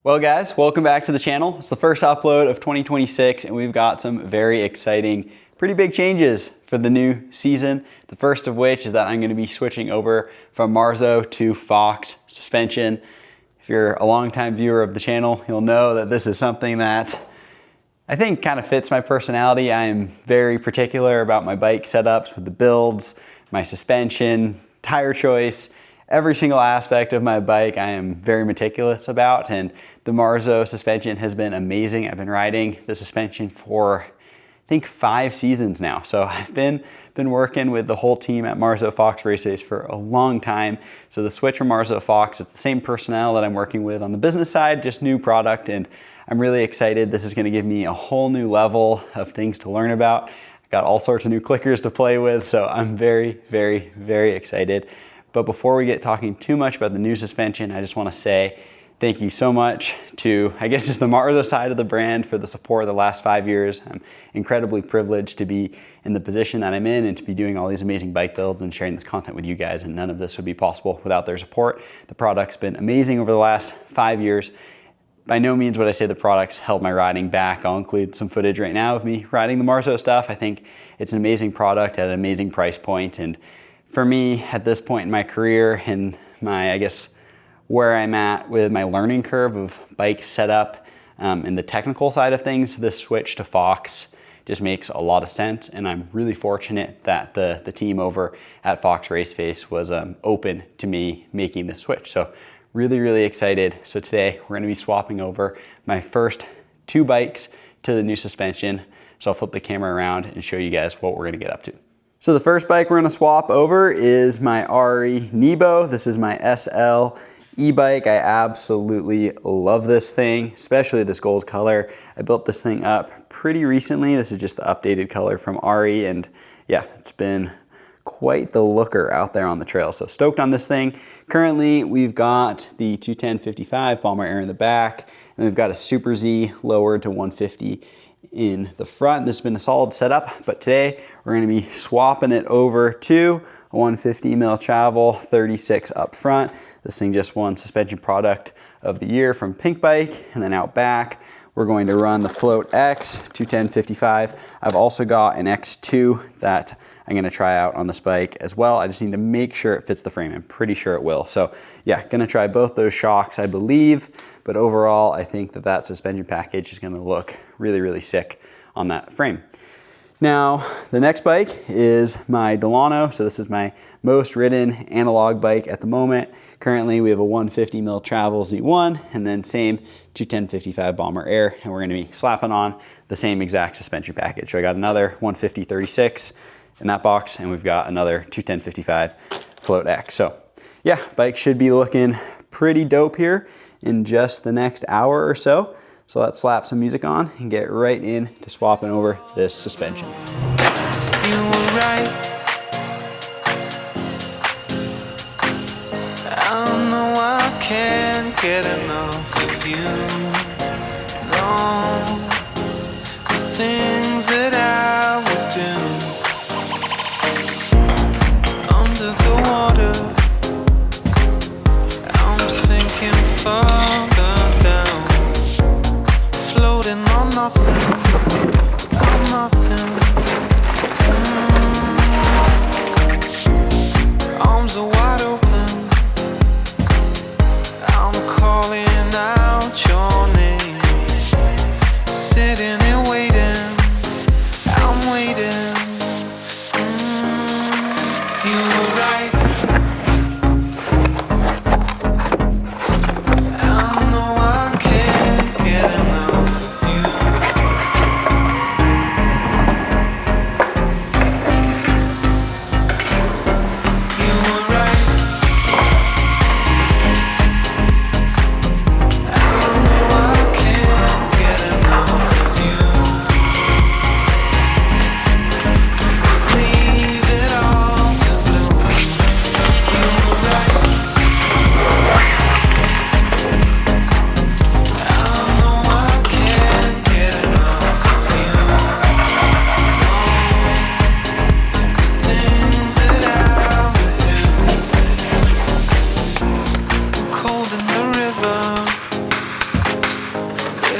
Well guys, welcome back to the channel. It's the first upload of 2026 and we've got some very exciting, pretty big changes for the new season. The first of which is that I'm gonna be switching over from Marzo to Fox suspension. If you're a longtime viewer of the channel, you'll know that this is something that I think kind of fits my personality. I am very particular about my bike setups with the builds, my suspension, tire choice. Every single aspect of my bike I am very meticulous about, and the Marzo suspension has been amazing. I've been riding the suspension for I think 5 seasons now. So I've been working with the whole team at Marzo Fox Races for a long time. So the switch from Marzo Fox, it's the same personnel that I'm working with on the business side, just new product, and I'm really excited. This is gonna give me a whole new level of things to learn about. I've got all sorts of new clickers to play with, so I'm very, very, very excited. But before we get talking too much about the new suspension, I just want to say thank you so much to, I guess, just the Marzo side of the brand for the support of the last 5 years. I'm incredibly privileged to be in the position that I'm in and to be doing all these amazing bike builds and sharing this content with you guys, and none of this would be possible without their support. The product's been amazing over the last 5 years. By no means would I say the product's held my riding back. I'll include some footage right now of me riding the Marzo stuff. I think it's an amazing product at an amazing price point, and for me, at this point in my career and my, I guess, where I'm at with my learning curve of bike setup and the technical side of things, this switch to Fox just makes a lot of sense. And I'm really fortunate that the team over at Fox Race Face was open to me making this switch. So really, really excited. So today we're gonna be swapping over my first 2 bikes to the new suspension. So I'll flip the camera around and show you guys what we're gonna get up to. So the first bike we're gonna swap over is my RE Nebo. This is my SL e-bike. I absolutely love this thing, especially this gold color. I built this thing up pretty recently. This is just the updated color from RE, and yeah, it's been quite the looker out there on the trail. So stoked on this thing. Currently, we've got the 210/55 Bomber Air in the back, and we've got a Super Z lowered to 150 in the front. This has been a solid setup, but today we're going to be swapping it over to a 150 mil travel, 36 up front. This thing just won suspension product of the year from Pink Bike, and then out back we're going to run the Float X 210/55. I've also got an X2 that I'm going to try out on this bike as well. I just need to make sure it fits the frame. I'm pretty sure it will. So yeah, going to try both those shocks, I believe, but overall I think that that suspension package is going to look really, really sick on that frame. Now, the next bike is my Delano. So this is my most ridden analog bike at the moment. Currently, we have a 150 mil Travel Z1 and then same 210/55 Bomber Air, and we're gonna be slapping on the same exact suspension package. So I got another 150/36 in that box, and we've got another 210/55 Float X. So yeah, bike should be looking pretty dope here in just the next hour or so. So let's slap some music on and get right in to swapping over this suspension. You were right. I know I can't get enough of you. No, the things that I would do under the water, I'm sinking further down, floating on nothing, on nothing. Arms are wide open, I'm calling out your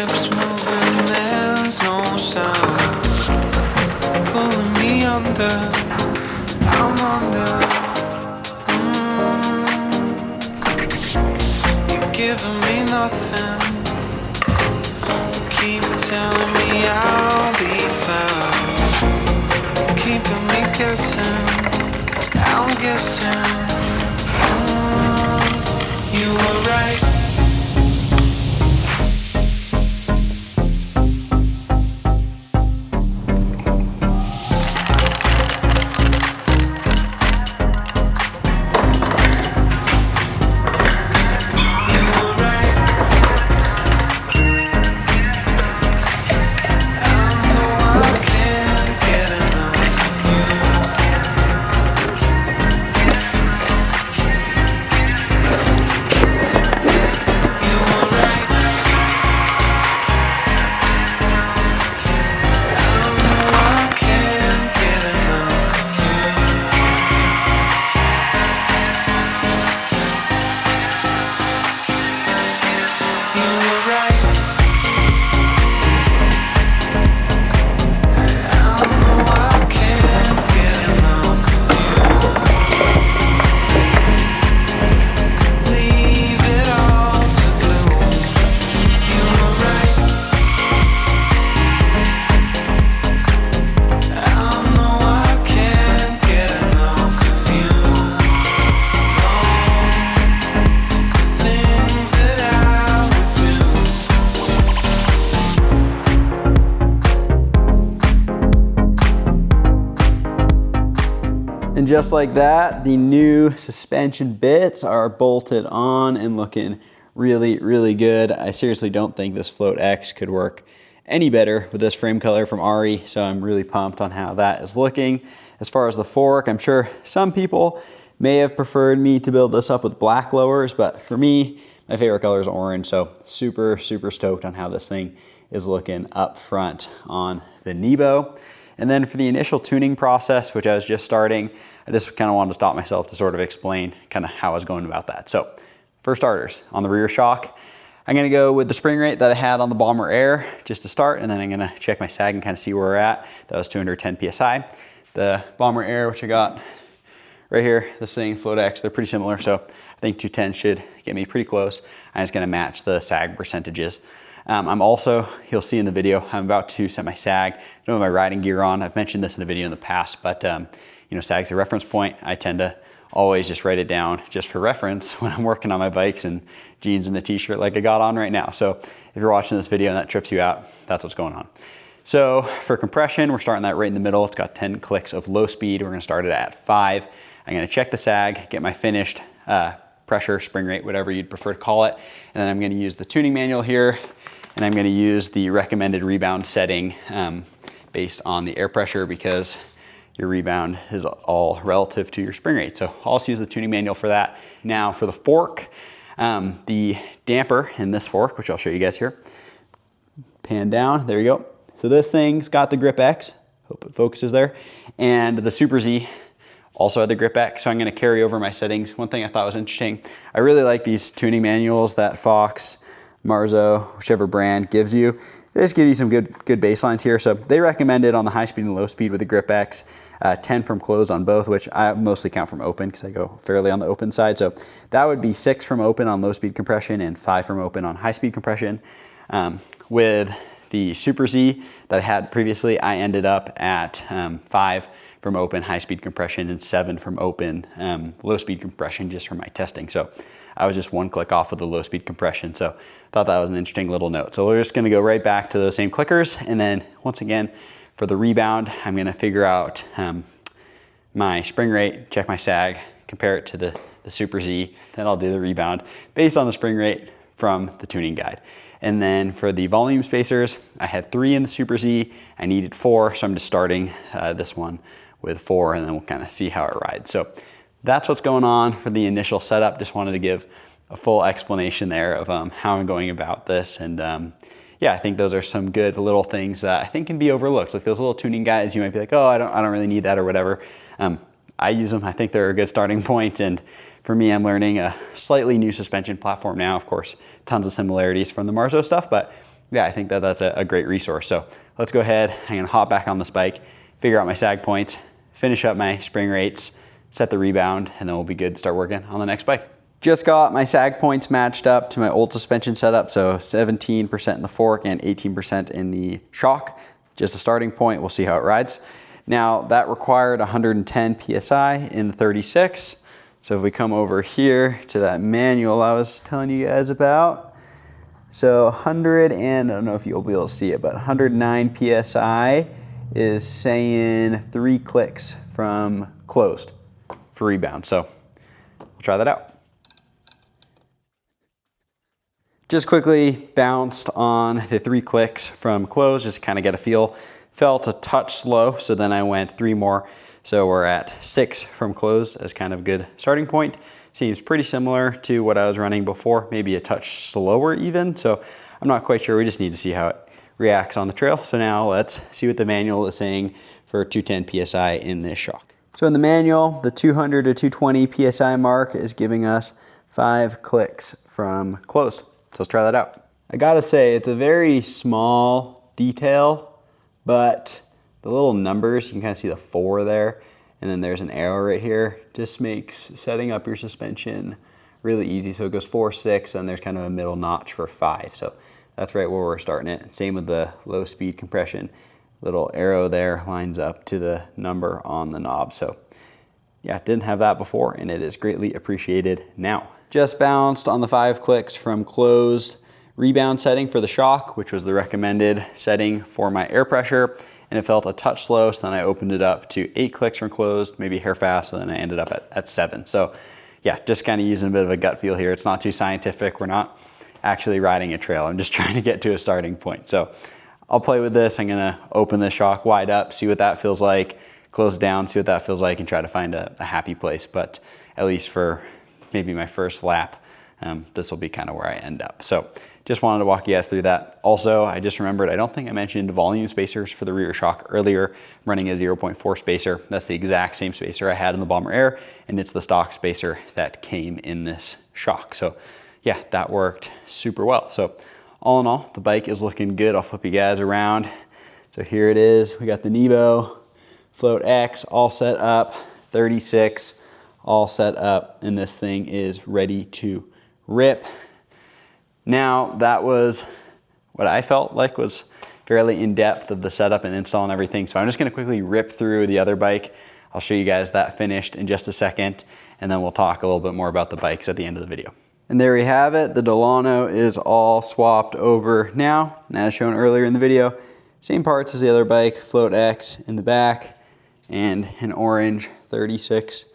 Lips moving, there's no sound. Pulling me under, I'm under. You're giving me nothing. Keep telling me I'll be found. Keeping me guessing, I'm guessing. You were right. And just like that, the new suspension bits are bolted on and looking really, really good. I seriously don't think this Float X could work any better with this frame color from Ari, so I'm really pumped on how that is looking. As far as the fork, I'm sure some people may have preferred me to build this up with black lowers, but for me, my favorite color is orange, so super, super stoked on how this thing is looking up front on the Nebo. And then for the initial tuning process, which I was just starting, I just kind of wanted to stop myself to sort of explain kind of how I was going about that. So for starters, on the rear shock, I'm gonna go with the spring rate that I had on the Bomber Air just to start, and then I'm gonna check my sag and kind of see where we're at. That was 210 PSI. The Bomber Air, which I got right here, this thing, Float X, they're pretty similar, so I think 210 should get me pretty close. I'm just gonna match the sag percentages. I'm also, you'll see in the video, I'm about to set my sag. I don't have my riding gear on. I've mentioned this in a video in the past, but you know, sag's a reference point. I tend to always just write it down just for reference when I'm working on my bikes and jeans and a t-shirt like I got on right now. So if you're watching this video and that trips you out, that's what's going on. So for compression, we're starting that right in the middle. It's got 10 clicks of low speed. We're gonna start it at 5. I'm gonna check the sag, get my finished pressure, spring rate, whatever you'd prefer to call it. And then I'm gonna use the tuning manual here, and I'm gonna use the recommended rebound setting based on the air pressure, because your rebound is all relative to your spring rate. So I'll also use the tuning manual for that. Now for the fork, the damper in this fork, which I'll show you guys here. Pan down, there you go. So this thing's got the Grip X, hope it focuses there, and the Super Z also had the Grip X, so I'm gonna carry over my settings. One thing I thought was interesting, I really like these tuning manuals that Fox, Marzo, whichever brand gives you. They just give you some good baselines here. So they recommended on the high speed and low speed with the Grip X, 10 from closed on both, which I mostly count from open because I go fairly on the open side. So that would be 6 from open on low speed compression and 5 from open on high speed compression. With the Super Z that I had previously, I ended up at 5 from open high speed compression and 7 from open low speed compression just from my testing. So I was just 1 click off of the low speed compression. So thought that was an interesting little note. So we're just gonna go right back to those same clickers. And then once again, for the rebound, I'm gonna figure out my spring rate, check my sag, compare it to the Super Z. Then I'll do the rebound based on the spring rate from the tuning guide. And then for the volume spacers, I had 3 in the Super Z. I needed 4, so I'm just starting this one with 4, and then we'll kind of see how it rides. So that's what's going on for the initial setup. Just wanted to give a full explanation there of how I'm going about this. And yeah, I think those are some good little things that I think can be overlooked. Like those little tuning guides, you might be like, oh, I don't really need that or whatever. I use them. I think they're a good starting point. And for me, I'm learning a slightly new suspension platform now. Of course, tons of similarities from the Marzo stuff, but yeah, I think that that's a great resource. So let's go ahead. I'm gonna hop back on this bike, figure out my sag points, finish up my spring rates, set the rebound, and then we'll be good to start working on the next bike. Just got my sag points matched up to my old suspension setup, so 17% in the fork and 18% in the shock. Just a starting point, we'll see how it rides. Now that required 110 PSI in the 36. So if we come over here to that manual I was telling you guys about, so 100 and I don't know if you'll be able to see it, but 109 PSI is saying 3 clicks from closed for rebound. So we'll try that out. Just quickly bounced on the 3 clicks from closed, just to kind of get a feel. Felt a touch slow, so then I went 3 more. So we're at 6 from closed as kind of a good starting point. Seems pretty similar to what I was running before, maybe a touch slower even. So I'm not quite sure, we just need to see how it reacts on the trail. So now let's see what the manual is saying for 210 PSI in this shock. So in the manual, the 200 to 220 PSI mark is giving us 5 clicks from closed. So let's try that out. I gotta say, it's a very small detail, but the little numbers, you can kind of see the 4 there, and then there's an arrow right here, just makes setting up your suspension really easy. So it goes 4, 6, and there's kind of a middle notch for 5. So that's right where we're starting it. Same with the low speed compression. Little arrow there lines up to the number on the knob. So yeah, didn't have that before, and it is greatly appreciated now. Just bounced on the 5 clicks from closed rebound setting for the shock, which was the recommended setting for my air pressure, and it felt a touch slow, so then I opened it up to 8 clicks from closed, maybe hair fast, and then I ended up at 7. So yeah, just kind of using a bit of a gut feel here. It's not too scientific. We're not actually riding a trail. I'm just trying to get to a starting point. So I'll play with this. I'm gonna open the shock wide up, see what that feels like, close it down, see what that feels like, and try to find a happy place. But at least for maybe my first lap, this will be kind of where I end up. So just wanted to walk you guys through that. Also, I just remembered, I don't think I mentioned volume spacers for the rear shock earlier. I'm running a 0.4 spacer. That's the exact same spacer I had in the Bomber Air, and it's the stock spacer that came in this shock. So yeah, that worked super well. So all in all, the bike is looking good. I'll flip you guys around. So here it is. We got the Nebo Float X all set up, 36 all set up, and this thing is ready to rip. Now that was what I felt like was fairly in depth of the setup and install and everything. So I'm just gonna quickly rip through the other bike. I'll show you guys that finished in just a second, and then we'll talk a little bit more about the bikes at the end of the video. And there we have it. The Delano is all swapped over now. And as shown earlier in the video, same parts as the other bike, Float X in the back and an orange 36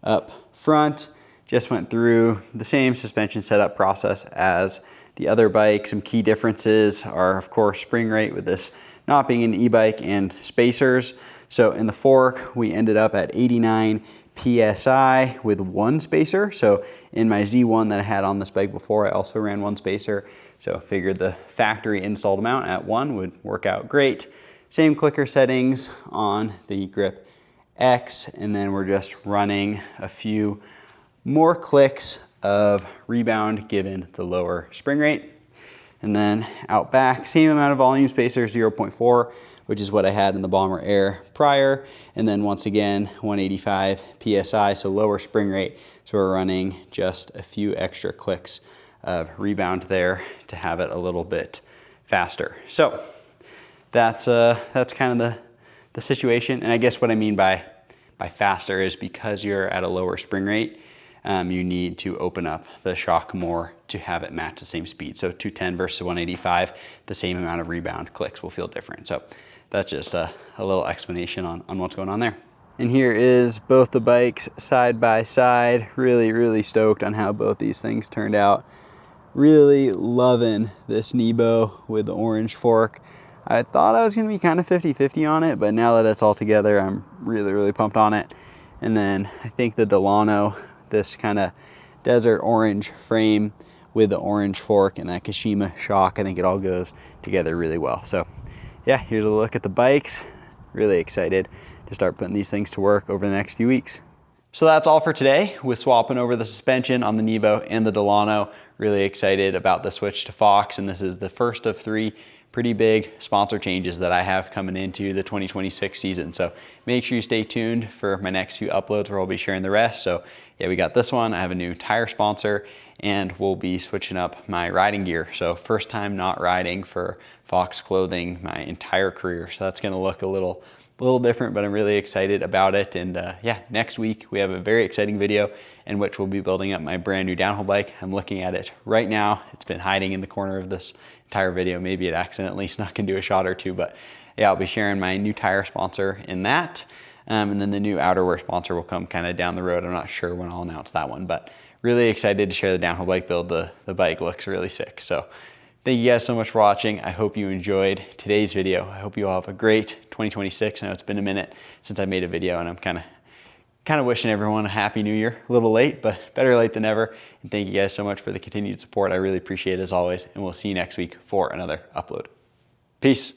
up front. Just went through the same suspension setup process as the other bike. Some key differences are, of course, spring rate with this not being an e-bike and spacers. So in the fork, we ended up at 89 PSI with 1 spacer. So in my Z1 that I had on this bike before, I also ran 1 spacer. So figured the factory installed amount at 1 would work out great. Same clicker settings on the Grip X, and then we're just running a few more clicks of rebound given the lower spring rate. And then out back, same amount of volume spacer, 0.4, which is what I had in the Bomber Air prior. And then once again, 185 PSI, so lower spring rate. So we're running just a few extra clicks of rebound there to have it a little bit faster. So that's kind of the situation. And I guess what I mean by faster is because you're at a lower spring rate, you need to open up the shock more to have it match the same speed. So 210 versus 185, the same amount of rebound clicks will feel different. So that's just a little explanation on what's going on there. And here is both the bikes side by side. Really, really stoked on how both these things turned out. Really loving this Nebo with the orange fork. I thought I was gonna be kind of 50-50 on it, but now that it's all together, I'm really, really pumped on it. And then I think the Delano, this kind of desert orange frame with the orange fork and that Kashima shock, I think it all goes together really well. So yeah, here's a look at the bikes. Really excited to start putting these things to work over the next few weeks. So that's all for today with swapping over the suspension on the Nebo and the Delano. Really excited about the switch to Fox, and this is the first of 3 pretty big sponsor changes that I have coming into the 2026 season. So make sure you stay tuned for my next few uploads where I'll be sharing the rest. So yeah, we got this one. I have a new tire sponsor, and we'll be switching up my riding gear. So first time not riding for Fox clothing my entire career. So that's gonna look a little different, but I'm really excited about it. And yeah, next week we have a very exciting video in which we'll be building up my brand new downhill bike. I'm looking at it right now. It's been hiding in the corner of this entire video. Maybe it accidentally snuck into a shot or two, but yeah, I'll be sharing my new tire sponsor in that. And then the new outerwear sponsor will come kind of down the road. I'm not sure when I'll announce that one, but really excited to share the downhill bike build. The bike looks really sick. So thank you guys so much for watching. I hope you enjoyed today's video. I hope you all have a great 2026. I know it's been a minute since I made a video, and I'm kind of wishing everyone a happy new year. A little late, but better late than never. And thank you guys so much for the continued support. I really appreciate it as always, and we'll see you next week for another upload. Peace.